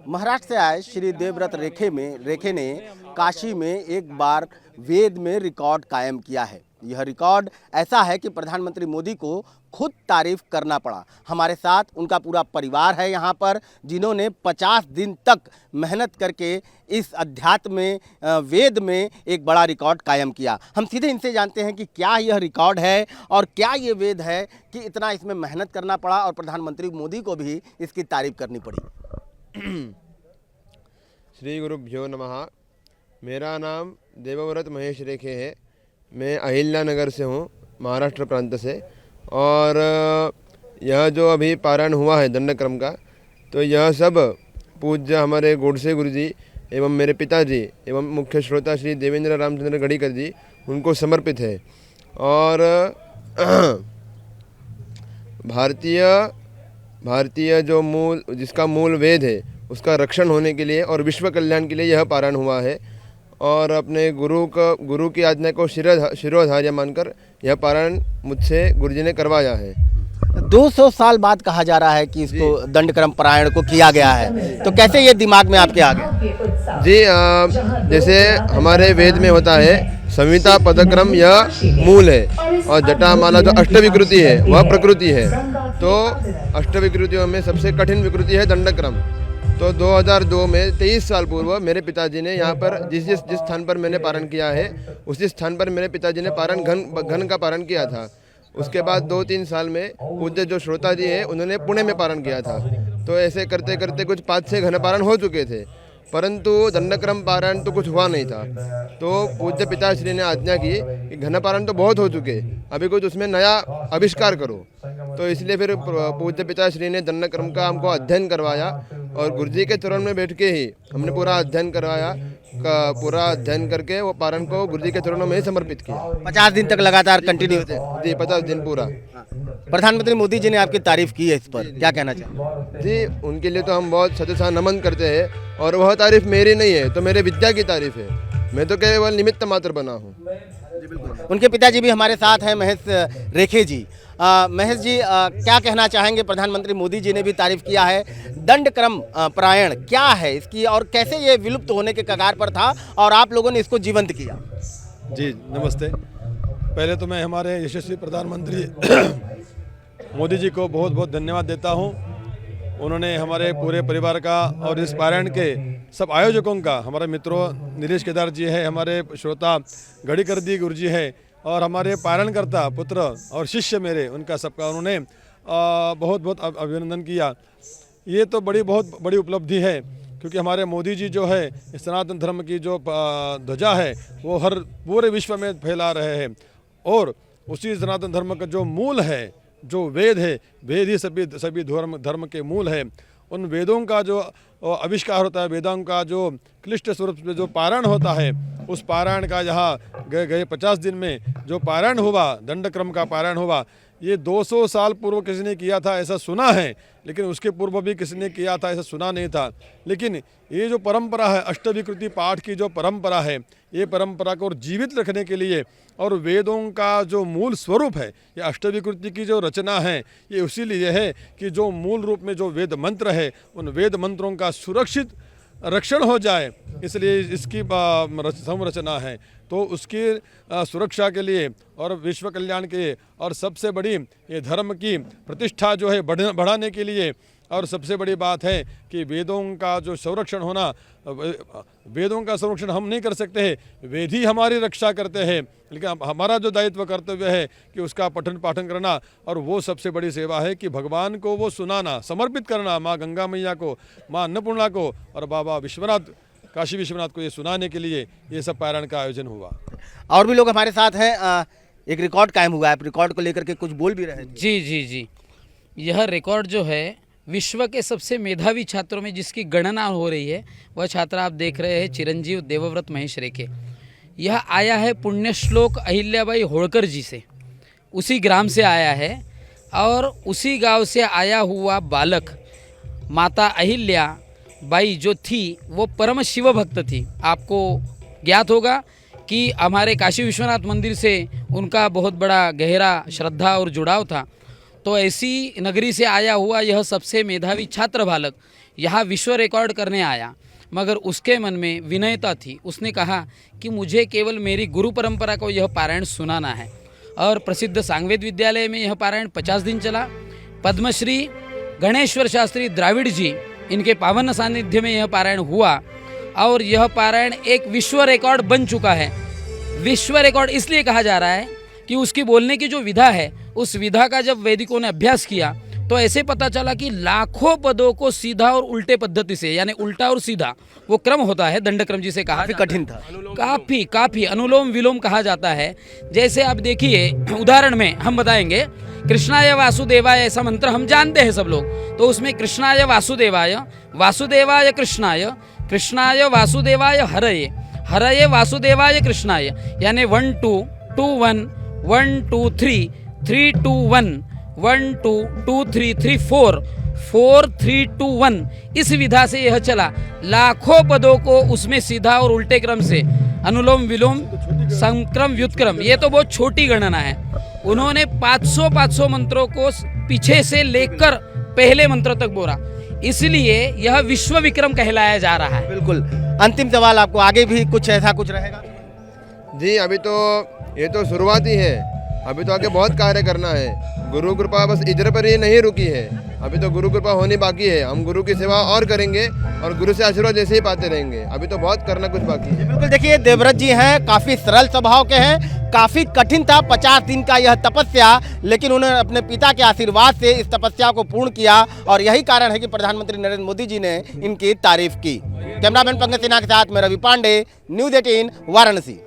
महाराष्ट्र से आए श्री देवव्रत रेखे ने काशी में एक बार वेद में रिकॉर्ड कायम किया है। यह रिकॉर्ड ऐसा है कि प्रधानमंत्री मोदी को खुद तारीफ करना पड़ा। हमारे साथ उनका पूरा परिवार है यहाँ पर, जिन्होंने 50 दिन तक मेहनत करके इस अध्यात्म में वेद में एक बड़ा रिकॉर्ड कायम किया। हम सीधे इनसे जानते हैं कि क्या यह रिकॉर्ड है और क्या ये वेद है कि इतना इसमें मेहनत करना पड़ा और प्रधानमंत्री मोदी को भी इसकी तारीफ करनी पड़ी। श्री गुरुभ्यो नमः। मेरा नाम देवव्रत महेश रेखे है। मैं अहिल्यानगर से हूँ, महाराष्ट्र प्रांत से। और यह जो अभी पारायण हुआ है दंडक्रम का, तो यह सब पूज्य हमारे गोडसे गुरु जी एवं मेरे पिताजी एवं मुख्य श्रोता श्री देवेंद्र रामचंद्र गढ़ीकर जी, उनको समर्पित है। और भारतीय जो जिसका मूल वेद है उसका रक्षण होने के लिए और विश्व कल्याण के लिए यह पारायण हुआ है। और अपने गुरु की आज्ञा को शिरोधार्य मानकर यह पारायण मुझसे गुरुजी ने करवाया है। 200 साल बाद कहा जा रहा है कि इसको दंडक्रम पारायण को किया गया है, तो कैसे ये दिमाग में आपके आ गया? जी, जैसे हमारे वेद में होता है संहिता पदक्रम यह मूल है और जटामाला जो अष्टविकृति है वह प्रकृति है। तो अष्टविकृतियों में सबसे कठिन विकृति है दंडक्रम। तो 2002 में 23 साल पूर्व मेरे पिताजी ने यहाँ पर जिस स्थान पर मैंने पारण किया है उसी स्थान पर मेरे पिताजी ने पारण घन का पारण किया था। उसके बाद 2-3 साल में पूज्य जो श्रोता जी है उन्होंने पुणे में पारण किया था। तो ऐसे करते करते कुछ 5-6 घन पारण हो चुके थे, परंतु दंडक्रम पारायण तो कुछ हुआ नहीं था। तो पूज्य पिताश्री ने आज्ञा की कि घन पारायण तो बहुत हो चुके, अभी कुछ उसमें नया आविष्कार करो। तो इसलिए फिर पूज्य पिताश्री ने दंडक्रम का हमको अध्ययन करवाया और गुरुजी के चरण में बैठ के ही हमने पूरा अध्ययन करवाया। पूरा अध्ययन करके वो पारायण को गुरुजी के चरणों में ही समर्पित किया। 50 दिन तक लगातार कंटिन्यू थे? जी, 50 दिन पूरा। प्रधानमंत्री मोदी जी ने आपकी तारीफ की है, इस पर क्या कहना चाहिए? जी, उनके लिए तो हम बहुत सतसा नमन करते हैं। और वह तारीफ मेरी नहीं है, तो मेरे विद्या की तारीफ है। मैं तो केवल निमित्त मात्र बना हूँ। उनके पिताजी भी हमारे साथ हैं, महेश रेखे जी। महेश जी, क्या कहना चाहेंगे? प्रधानमंत्री मोदी जी ने भी तारीफ किया है। दंडक्रम पारायण क्या है इसकी और कैसे ये विलुप्त होने के कगार पर था और आप लोगों ने इसको जीवंत किया? जी नमस्ते। पहले तो मैं हमारे यशस्वी प्रधानमंत्री मोदी जी को बहुत बहुत धन्यवाद देता हूँ। उन्होंने हमारे पूरे परिवार का और इस पारायण के सब आयोजकों का, हमारे मित्रों नीलेश केदार जी है, हमारे श्रोता गढ़ीकर दी गुरु जी है और हमारे पारायणकर्ता पुत्र और शिष्य मेरे, उनका सबका उन्होंने बहुत बहुत अभिनंदन किया। ये तो बहुत बड़ी उपलब्धि है, क्योंकि हमारे मोदी जी जो है सनातन धर्म की जो ध्वजा है वो हर पूरे विश्व में फैला रहे हैं। और उसी सनातन धर्म का जो मूल है, जो वेद है, वेद ही सभी धर्म के मूल है। उन वेदों का जो आविष्कार होता है, वेदों का जो क्लिष्ट स्वरूप में जो पारायण होता है, उस पारायण का यहाँ गए 50 दिन में जो पारायण हुआ, दंडक्रम का पारायण हुआ, ये 200 साल पूर्व किसी ने किया था ऐसा सुना है, लेकिन उसके पूर्व भी किसी ने किया था ऐसा सुना नहीं था। लेकिन ये जो परंपरा है, अष्टविकृति पाठ की जो परंपरा है, ये परंपरा को जीवित रखने के लिए और वेदों का जो मूल स्वरूप है, ये अष्टविकृति की जो रचना है, ये इसीलिए है कि जो मूल रूप में जो वेद मंत्र है, उन वेद मंत्रों का सुरक्षित रक्षण हो जाए, इसलिए इसकी संरचना है। तो उसकी सुरक्षा के लिए और विश्व कल्याण के लिए और सबसे बड़ी ये धर्म की प्रतिष्ठा जो है बढ़ाने के लिए, और सबसे बड़ी बात है कि वेदों का जो संरक्षण होना, वेदों का संरक्षण हम नहीं कर सकते हैं, वेद ही हमारी रक्षा करते हैं, लेकिन हमारा जो दायित्व कर्तव्य है कि उसका पठन पाठन करना। और वो सबसे बड़ी सेवा है कि भगवान को वो सुनाना, समर्पित करना, माँ गंगा मैया को, माँ अन्नपूर्णा को और बाबा विश्वनाथ, काशी विश्वनाथ को ये सुनाने के लिए ये सब पारायण का आयोजन हुआ। और भी लोग हमारे साथ हैं। एक रिकॉर्ड कायम हुआ है, रिकॉर्ड को लेकर के कुछ बोल भी रहे हैं। जी, यह रिकॉर्ड जो है विश्व के सबसे मेधावी छात्रों में जिसकी गणना हो रही है, वह छात्र आप देख रहे हैं चिरंजीव देवव्रत महेश रेखे। यह आया है पुण्यश्लोक अहिल्याबाई होळकर जी से, उसी ग्राम से आया है। और उसी गांव से आया हुआ बालक, माता अहिल्या बाई जो थी वो परम शिव भक्त थी। आपको ज्ञात होगा कि हमारे काशी विश्वनाथ मंदिर से उनका बहुत बड़ा गहरा श्रद्धा और जुड़ाव था। तो ऐसी नगरी से आया हुआ यह सबसे मेधावी छात्र बालक यहाँ विश्व रिकॉर्ड करने आया, मगर उसके मन में विनयता थी। उसने कहा कि मुझे केवल मेरी गुरु परंपरा को यह पारायण सुनाना है। और प्रसिद्ध सांगवेद विद्यालय में यह पारायण 50 दिन चला। पद्मश्री गणेश्वर शास्त्री द्राविड़ जी, इनके पावन सानिध्य में यह पारायण हुआ और यह पारायण एक विश्व रिकॉर्ड बन चुका है। विश्व रिकॉर्ड इसलिए कहा जा रहा है कि उसकी बोलने की जो विधा है, उस विधा का जब वैदिकों ने अभ्यास किया तो ऐसे पता चला कि लाखों पदों को सीधा और उल्टे पद्धति से, यानी उल्टा और सीधा वो क्रम होता है, दंड क्रम जिसे कहा काफी जाता है। कठिन था। काफी अनुलोम विलोम कहा जाता है। जैसे आप देखिए, उदाहरण में हम बताएंगे, कृष्णाय वासुदेवाय ऐसा मंत्र हम जानते हैं सब लोग, तो उसमें कृष्णाय वासुदेवाय, वासुदेवाय कृष्णाय, कृष्णाय वासुदेवाय हरये, हरये वासुदेवाय कृष्णाय, यानी 1 2 2 1 1 2 3 3 2 1 1 2 2 3 3 4 4 3 2 1, इस विधा से यह चला। लाखों पदों को उसमें सीधा और उल्टे क्रम से, अनुलोम विलोम संक्रम व्युत्क्रम, ये तो बहुत छोटी गणना है। उन्होंने 500 मंत्रों को पीछे से लेकर पहले मंत्र तक बोला, इसलिए यह विश्व विक्रम कहलाया जा रहा है। बिल्कुल। अंतिम सवाल आपको, आगे भी कुछ ऐसा कुछ रहेगा? जी, अभी तो ये तो शुरुआत ही है, अभी तो आगे बहुत कार्य करना है। गुरु कृपा बस इधर पर ही नहीं रुकी है, अभी तो गुरु कृपा होनी बाकी है। हम गुरु की सेवा और करेंगे और गुरु से आशीर्वाद जैसे ही पाते रहेंगे। अभी तो बहुत करना कुछ बाकी है। बिल्कुल। देखिए, देवव्रत जी हैं, काफ़ी सरल स्वभाव के हैं। काफ़ी कठिन था 50 दिन का यह तपस्या, लेकिन उन्होंने अपने पिता के आशीर्वाद से इस तपस्या को पूर्ण किया और यही कारण है कि प्रधानमंत्री नरेंद्र मोदी जी ने इनकी तारीफ की। कैमरामैन पंकज सिन्हा के साथ मैं रवि पांडे, न्यूज़ 18 वाराणसी।